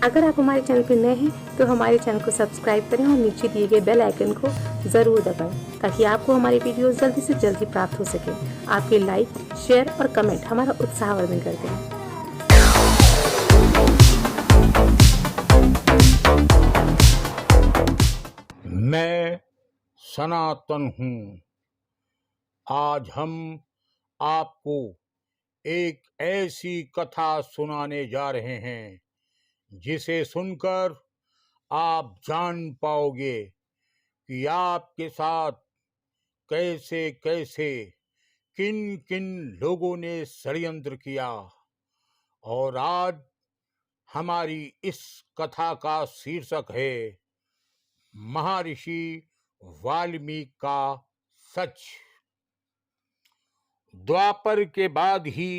अगर आप हमारे चैनल पर नए हैं तो हमारे चैनल को सब्सक्राइब करें और नीचे दिए गए बेल आइकन को ज़रूर दबाएं ताकि आपको हमारी वीडियोस जल्दी से जल्दी प्राप्त हो सके। आपके लाइक, शेयर और कमेंट हमारा उत्साहवर्धन करते हैं। मैं सनातन हूँ। आज हम आपको एक ऐसी कथा सुनाने जा रहे हैं जिसे सुनकर आप जान पाओगे कि आपके साथ कैसे कैसे किन किन लोगों ने षड्यंत्र किया। और आज हमारी इस कथा का शीर्षक है महर्षि वाल्मीकि का सच। द्वापर के बाद ही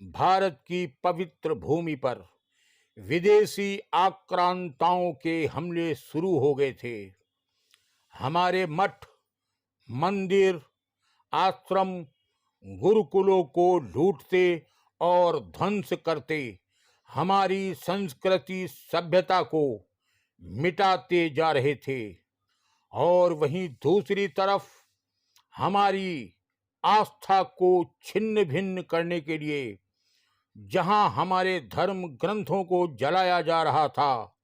भारत की पवित्र भूमि पर विदेशी आक्रांताओं के हमले शुरू हो गए थे। हमारे मठ, मंदिर, आश्रम, गुरुकुलों को लूटते और ध्वंस करते हमारी संस्कृति सभ्यता को मिटाते जा रहे थे। और वहीं दूसरी तरफ हमारी आस्था को छिन्न भिन्न करने के लिए जहां हमारे धर्म ग्रंथों को जलाया जा रहा था,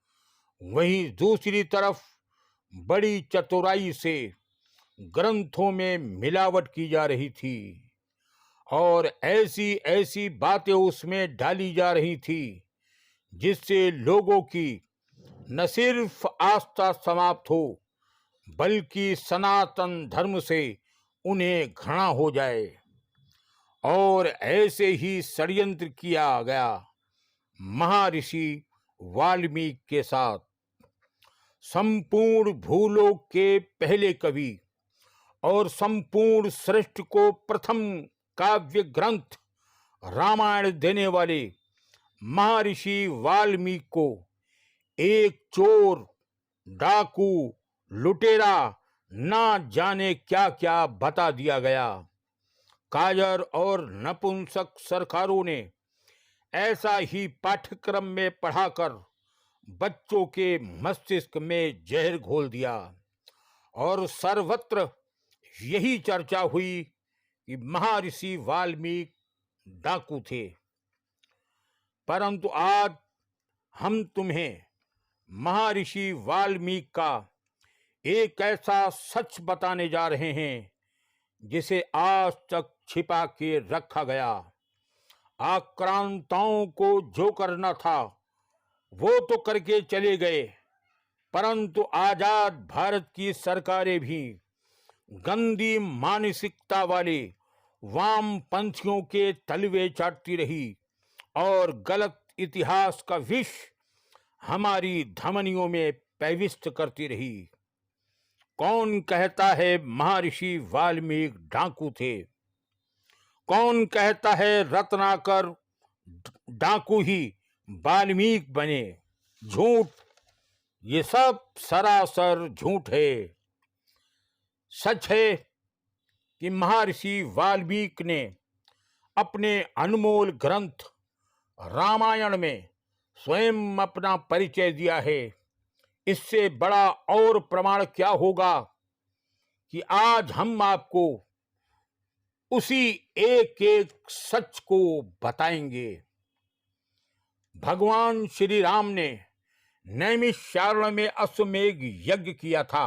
वहीं दूसरी तरफ बड़ी चतुराई से ग्रंथों में मिलावट की जा रही थी और ऐसी ऐसी बातें उसमें डाली जा रही थी जिससे लोगों की न सिर्फ आस्था समाप्त हो बल्कि सनातन धर्म से उन्हें घृणा हो जाए। और ऐसे ही षड्यंत्र किया गया महर्षि वाल्मीकि के साथ। संपूर्ण भूलोक के पहले कवि और संपूर्ण सृष्टि को प्रथम काव्य ग्रंथ रामायण देने वाले महर्षि वाल्मीकि को एक चोर, डाकू, लुटेरा ना जाने क्या क्या बता दिया गया। कायर और नपुंसक सरकारों ने ऐसा ही पाठ्यक्रम में पढ़ाकर बच्चों के मस्तिष्क में जहर घोल दिया और सर्वत्र यही चर्चा हुई कि महर्षि वाल्मीकि डाकू थे। परंतु आज हम तुम्हें महर्षि वाल्मीकि का एक ऐसा सच बताने जा रहे हैं जिसे आज तक छिपा के रखा गया। आक्रांताओं को जो करना था वो तो करके चले गए, परंतु आजाद भारत की सरकारें भी गंदी मानसिकता वाले वामपंथियों के तलवे चाटती रही और गलत इतिहास का विष हमारी धमनियों में प्रविष्ट करती रही। कौन कहता है महर्षि वाल्मीकि डाकू थे? कौन कहता है रत्नाकर डाकू ही वाल्मीकि बने? झूठ, ये सब सरासर झूठ है। सच है कि महर्षि वाल्मीकि ने अपने अनमोल ग्रंथ रामायण में स्वयं अपना परिचय दिया है। इससे बड़ा और प्रमाण क्या होगा कि आज हम आपको उसी एक एक सच को बताएंगे। भगवान श्री राम ने नैमिषारण्य में अश्वमेध यज्ञ किया था।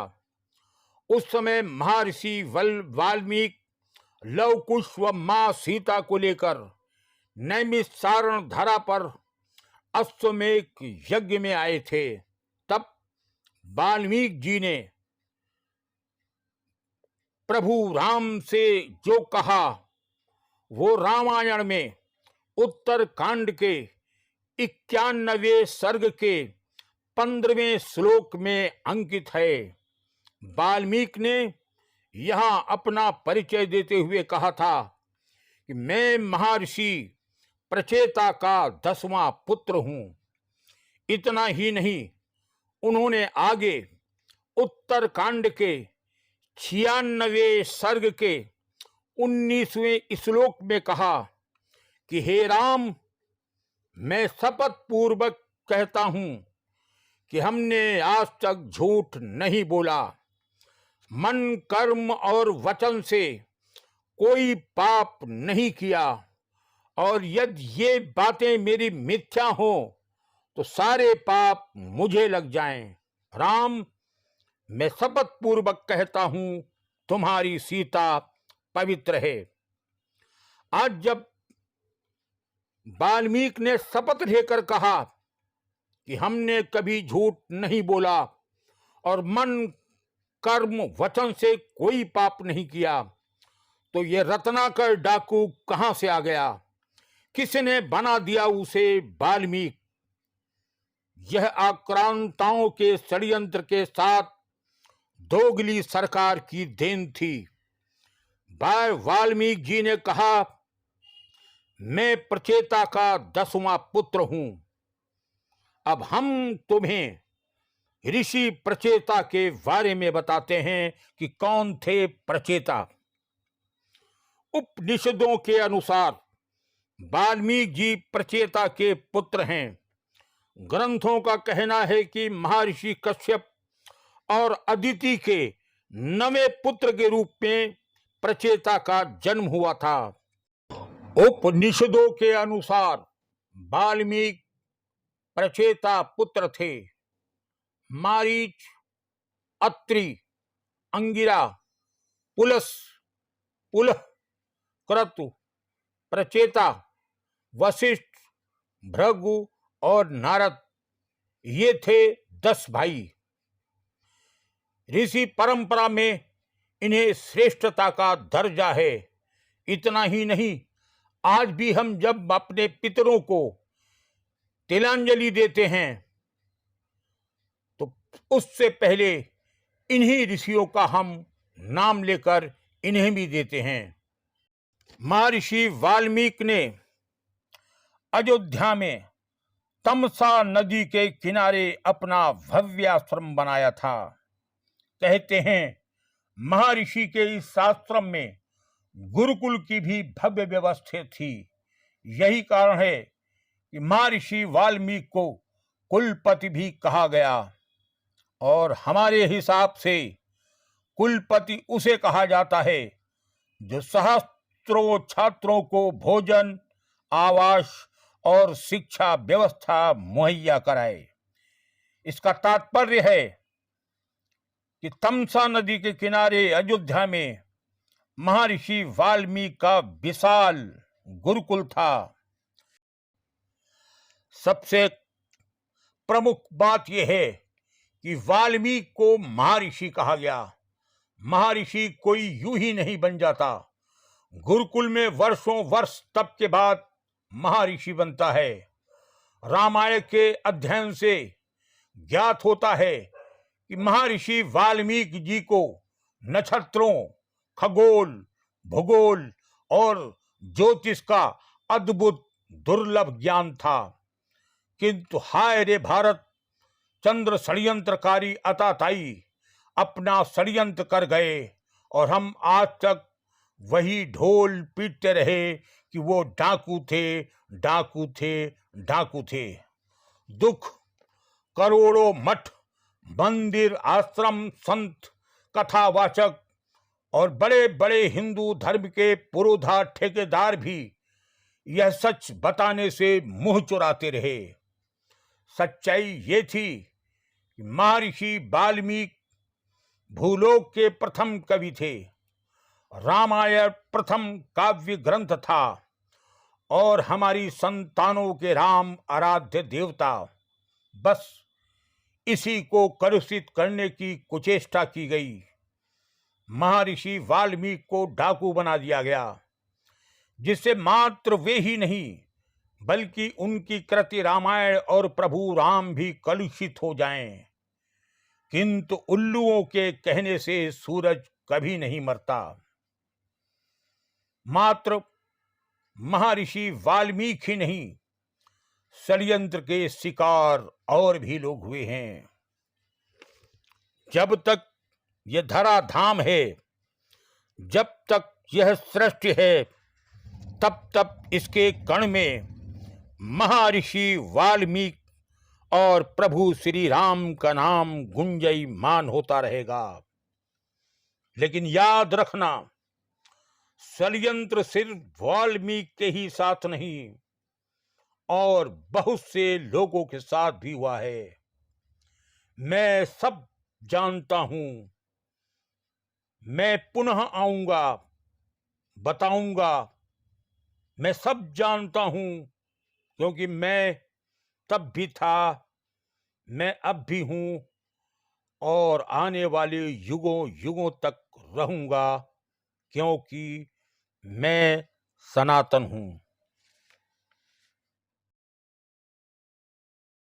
उस समय महर्षि वाल्मीकि लव कुश व मां सीता को लेकर नैमिषारण्य धरा पर अश्वमेध यज्ञ में आए थे। तब वाल्मीकि जी ने प्रभु राम से जो कहा वो रामायण में उत्तरकांड के 91वें सर्ग के 15वें श्लोक में अंकित है। वाल्मीकि ने यहां अपना परिचय देते हुए कहा था कि मैं महर्षि प्रचेता का 10वां पुत्र हूं। इतना ही नहीं, उन्होंने आगे उत्तरकांड के 96वें सर्ग के 19वें श्लोक में कहा कि हे राम, मैं शपथ पूर्वक कहता हूं कि हमने आज तक झूठ नहीं बोला, मन, कर्म और वचन से कोई पाप नहीं किया, और यदि ये बातें मेरी मिथ्या हो तो सारे पाप मुझे लग जाएं। राम, मैं शपथ पूर्वक कहता हूं, तुम्हारी सीता पवित्र है। आज जब वाल्मीकि ने शपथ लेकर कहा कि हमने कभी झूठ नहीं बोला और मन, कर्म, वचन से कोई पाप नहीं किया, तो ये रत्नाकर डाकू कहां से आ गया? किसने बना दिया उसे वाल्मीकि? यह आक्रांताओं के षड्यंत्र के साथ दोगली सरकार की देन थी। वाल्मीकि जी ने कहा, मैं प्रचेता का 10वां पुत्र हूं। अब हम तुम्हें ऋषि प्रचेता के बारे में बताते हैं कि कौन थे प्रचेता। उपनिषदों के अनुसार वाल्मीकि जी प्रचेता के पुत्र हैं। ग्रंथों का कहना है कि महर्षि कश्यप और अदिति के 9वें पुत्र के रूप में प्रचेता का जन्म हुआ था। उपनिषदों के अनुसार वाल्मीकि प्रचेता पुत्र थे। मारीच, अत्रि, अंगिरा, पुलस, पुलह, क्रतु, प्रचेता, वशिष्ठ, भृगु और नारद, ये थे 10 भाई। ऋषि परंपरा में इन्हें श्रेष्ठता का दर्जा है। इतना ही नहीं, आज भी हम जब अपने पितरों को तिलांजलि देते हैं तो उससे पहले इन्हीं ऋषियों का हम नाम लेकर इन्हें भी देते हैं। महर्षि वाल्मीकि ने अयोध्या में तमसा नदी के किनारे अपना भव्य आश्रम बनाया था। कहते हैं महर्षि के इस आश्रम में गुरुकुल की भी भव्य व्यवस्था थी। यही कारण है कि महर्षि वाल्मीकि को कुलपति भी कहा गया, और हमारे हिसाब से कुलपति उसे कहा जाता है जो सहस्त्रों छात्रों को भोजन, आवास और शिक्षा व्यवस्था मुहैया कराए। इसका तात्पर्य है कि तमसा नदी के किनारे अयोध्या में महर्षि वाल्मीकि का विशाल गुरुकुल था। सबसे प्रमुख बात यह है कि वाल्मीकि को महर्षि कहा गया। महर्षि कोई यूं ही नहीं बन जाता। गुरुकुल में वर्षों वर्ष तप के बाद महर्षि बनता है। रामायण के अध्ययन से ज्ञात होता है कि महर्षि वाल्मीकि जी को नक्षत्रों, खगोल, भूगोल और ज्योतिष का अद्भुत दुर्लभ ज्ञान था। किंतु हाय रे भारत, चंद्र षड्यंत्रकारी अताताई अपना षड्यंत्र कर गए, और हम आज तक वही ढोल पीटते रहे कि वो डाकू थे, डाकू थे, डाकू थे। दुख, करोड़ों मठ, मंदिर, आश्रम, संत, कथावाचक और बड़े बड़े हिंदू धर्म के पुरोधा ठेकेदार भी यह सच बताने से मुंह चुराते रहे। सच्चाई ये थी कि महर्षि वाल्मीकि भूलोक के प्रथम कवि थे। रामायण प्रथम काव्य ग्रंथ था और हमारी संतानों के राम आराध्य देवता। बस इसी को कलुषित करने की कुचेष्टा की गई। महर्षि वाल्मीकि को डाकू बना दिया गया, जिससे मात्र वे ही नहीं बल्कि उनकी कृति रामायण और प्रभु राम भी कलुषित हो जाएं। किंतु उल्लुओं के कहने से सूरज कभी नहीं मरता। मात्र महर्षि वाल्मीकि नहीं, षड्यंत्र के शिकार और भी लोग हुए हैं। जब तक यह धरा धाम है, जब तक यह सृष्टि है, तब तक इसके कण में महर्षि वाल्मीकि और प्रभु श्री राम का नाम गुंजयमान होता रहेगा। लेकिन याद रखना, षड्यंत्र सिर्फ वाल्मीकि के ही साथ नहीं और बहुत से लोगों के साथ भी हुआ है। मैं सब जानता हूं। मैं पुनः आऊंगा, बताऊंगा। मैं सब जानता हूं, क्योंकि मैं तब भी था, मैं अब भी हूं और आने वाले युगों युगों तक रहूंगा, क्योंकि मैं सनातन हूं।